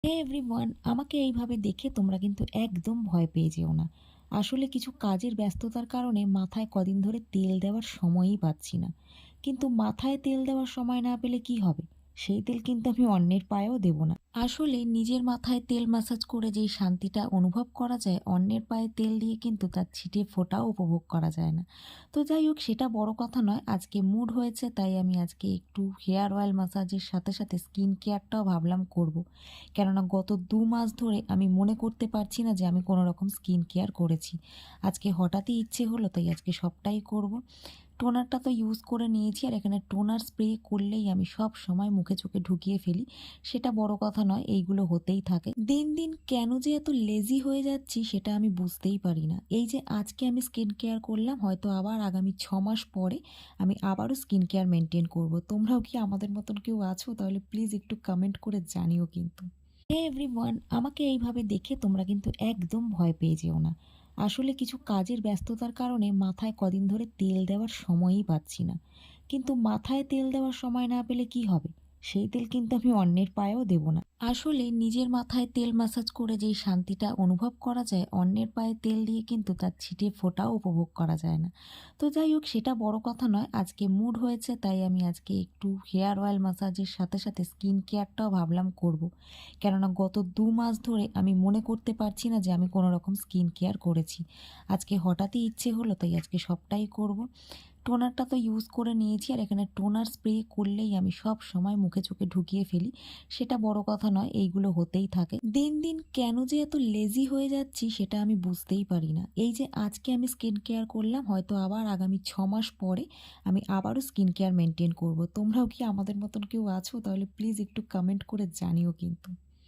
হে everyone, আমাকে এইভাবে দেখে তোমরা কিন্তু একদম ভয় পেয়ে যেও না। আসলে কিছু কাজের ব্যস্ততার কারণে মাথায় কদিন ধরে তেল দেওয়ার সময়ই পাচ্ছি না। কিন্তু মাথায় তেল দেওয়ার সময় না পেলে কি হবে? সেই তেল কিন্তু আমি অন্যের পায়েও দেব না। আসলে নিজের মাথায় তেল ম্যাসাজ করে যেই শান্তিটা অনুভব করা যায়, অন্যের পায়ে তেল দিয়ে কিন্তু তার ছিটে ফোঁটাও উপভোগ করা যায় না। তো যাই হোক, সেটা বড় কথা নয়। আজকে মুড হয়েছে তাই আমি আজকে একটু হেয়ার অয়েল ম্যাসাজের সাথে সাথে স্কিন কেয়ারটাও ভাবলাম করব। কেননা গত ২ মাস ধরে আমি মনে করতে পারছি না যে আমি কোনো রকম স্কিন কেয়ার করেছি। আজকে হঠাৎই ইচ্ছে হলো তাই আজকে সবটাই করব। টোনারটা তো ইউজ করে নিয়েছি, আর এখানে টোনার স্প্রে করলেই আমি সব সময় মুখে চোখে ঢুকিয়ে ফেলি। সেটা বড় কথা নয়, এইগুলো হতেই থাকে। দিন দিন কেন যে এত লেজি হয়ে যাচ্ছি সেটা আমি বুঝতেই পারি না। এই যে আজকে আমি স্কিন কেয়ার করলাম, হয়তো আবার আগামী ৬ মাস পরে আমি আবারও স্কিন কেয়ার মেনটেন করব। তোমরাও কি আমাদের মতন কেউ আছো? তাহলে প্লিজ একটু কমেন্ট করে জানিও কিন্তু। হে এভরিওয়ান, আমাকে এইভাবে দেখে তোমরা কিন্তু একদম ভয় পেয়ে যেও না। আসলে কিছু কাজের ব্যস্ততার কারণে মাথায় কদিন ধরে তেল দেওয়ার সময়ই পাচ্ছি না। কিন্তু মাথায় তেল দেওয়ার সময় না পেলে কি হবে? সেই তেল কিন্তু আমি অন্যের পায়েও দেব না। আসলে নিজের মাথায় তেল ম্যাসাজ করে যেই শান্তিটা অনুভব করা যায়, অন্যের পায়ে তেল দিয়ে কিন্তু তার ছিটে ফোঁটাও উপভোগ করা যায় না। তো যাই হোক, সেটা বড় কথা নয়। আজকে মুড হয়েছে তাই আমি আজকে একটু হেয়ার অয়েল ম্যাসাজের সাথে সাথে স্কিন কেয়ারটাও ভাবলাম করব। কেননা গত ২ মাস ধরে আমি মনে করতে পারছি না যে আমি কোনো রকম স্কিন কেয়ার করেছি। আজকে হঠাৎই ইচ্ছে হলো তাই আজকে সবটাই করব। টোনারটা তো ইউজ করে নিয়েছি, আর এখানে টোনার স্প্রে করলেই আমি সব সময় মুখে চোখে ঢুকিয়ে ফেলি। সেটা বড় কথা নয়, এইগুলো হতেই থাকে। দিন দিন কেন যে এত লেজি হয়ে যাচ্ছি সেটা আমি বুঝতেই পারি না। এই যে আজকে আমি স্কিন কেয়ার করলাম, হয়তো আবার আগামী ৬ মাস পরে আমি আবারও স্কিন কেয়ার মেনটেন করব। তোমরাও কি আমাদের মতন কেউ আছো? তাহলে প্লিজ একটু কমেন্ট করে জানিও কিন্তু।